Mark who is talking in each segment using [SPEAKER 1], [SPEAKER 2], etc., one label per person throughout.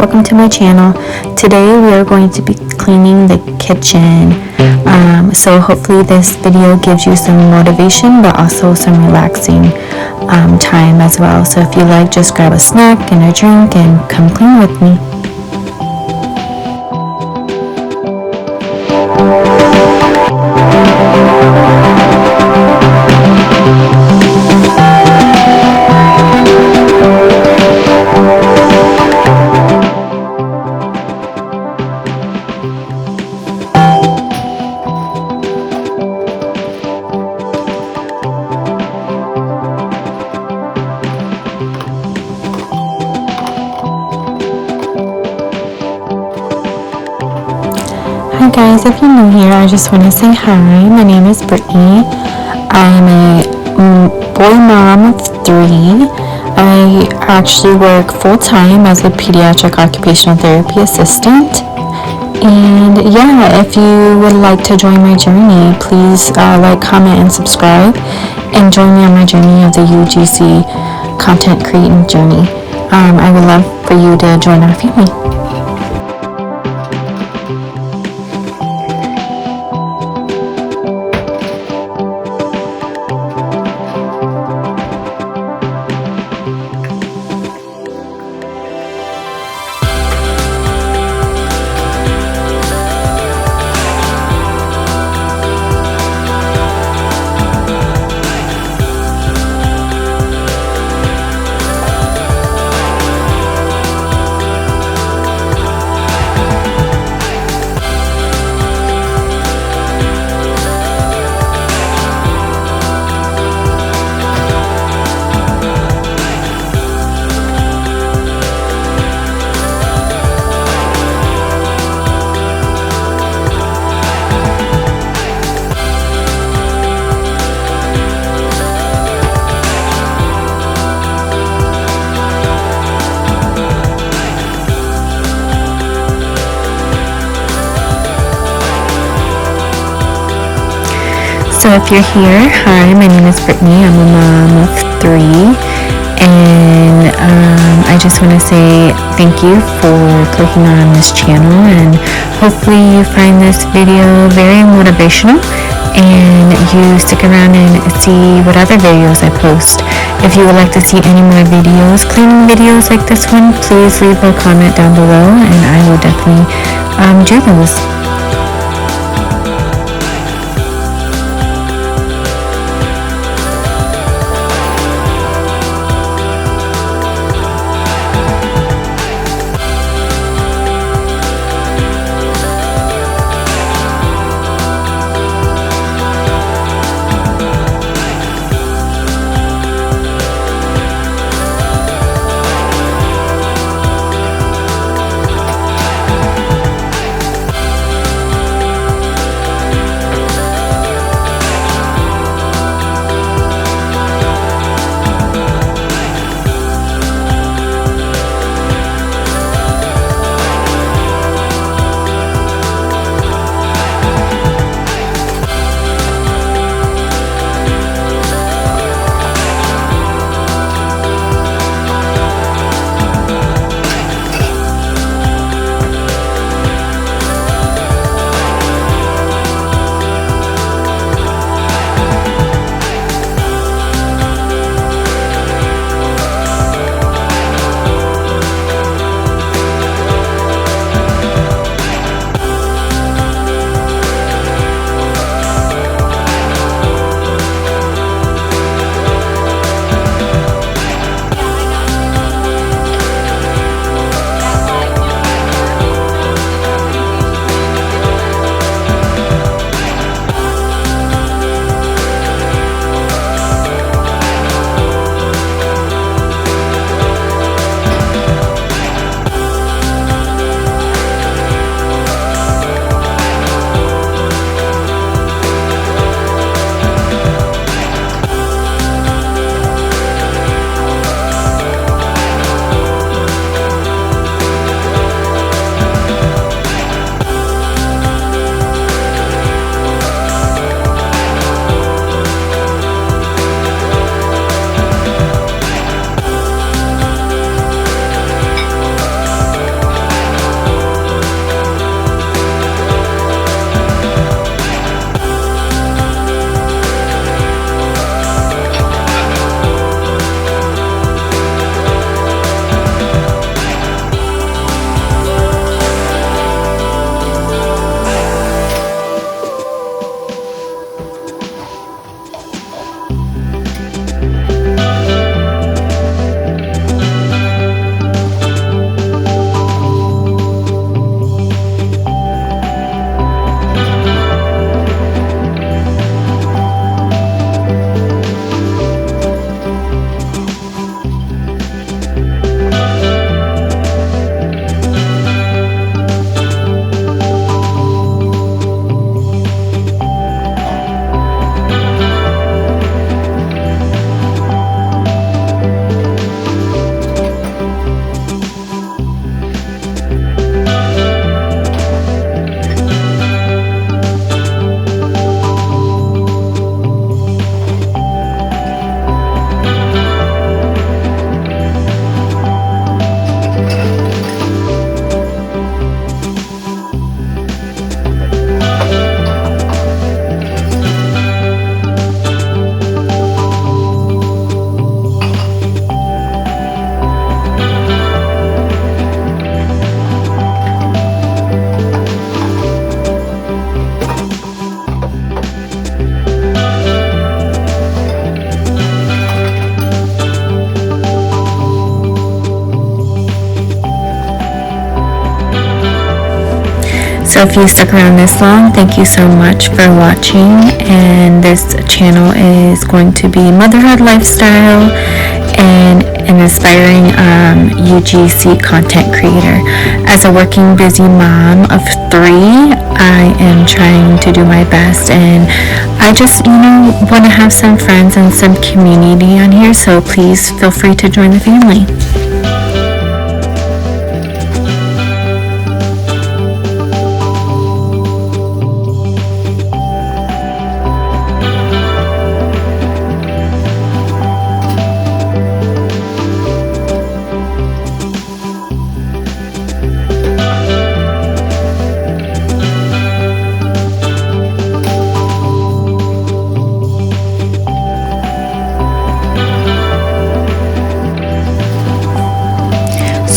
[SPEAKER 1] welcome to my channel. Today we are going to be cleaning the kitchen. So hopefully this video gives you some motivation but also some relaxing time as well. So if you like, just grab a snack and a drink and come clean with me. Hi guys, if you're new here, I just want to say hi. My name is Brittany. I'm a boy mom of 3. I actually work full-time as a pediatric occupational therapy assistant. And yeah, if you would like to join my journey, please like, comment, and subscribe. And join me on my journey of the UGC content creating journey. I would love for you to join our family. So if you're here, hi, my name is Brittany. I'm a mom of 3, and I just want to say thank you for clicking on this channel, and hopefully you find this video very motivational and you stick around and see what other videos I post. If you would like to see any more videos, cleaning videos like this one, please leave a comment down below and I will definitely do those. So if you stuck around this long, thank you so much for watching. And this channel is going to be motherhood lifestyle and an inspiring UGC content creator. As a working busy mom of 3, I am trying to do my best, and I just want to have some friends and some community on here, so please feel free to join the family.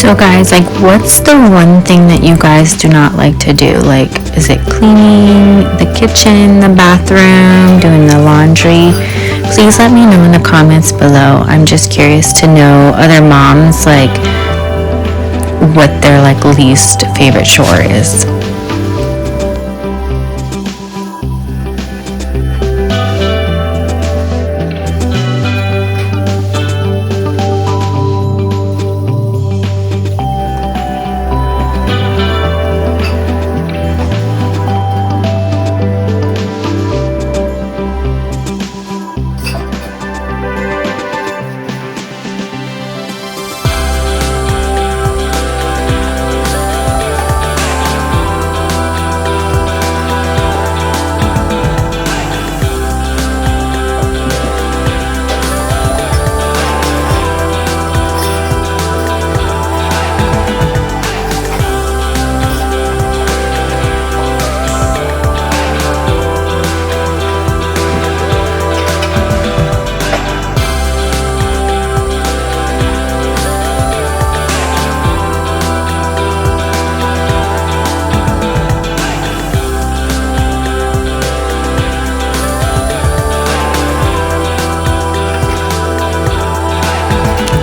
[SPEAKER 1] So guys, like, what's the one thing that you guys do not like to do? Like, is it cleaning the kitchen, the bathroom, doing the laundry? Please let me know in the comments below. I'm just curious to know other moms, like, what their like least favorite chore is.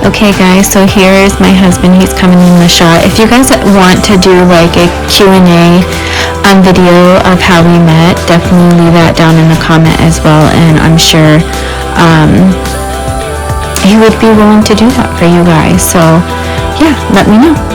[SPEAKER 1] Okay guys, so here is my husband. He's coming in the shot. If you guys want to do like a Q&A video of how we met, definitely leave that down in the comment as well, and I'm sure he would be willing to do that for you guys. So yeah, let me know.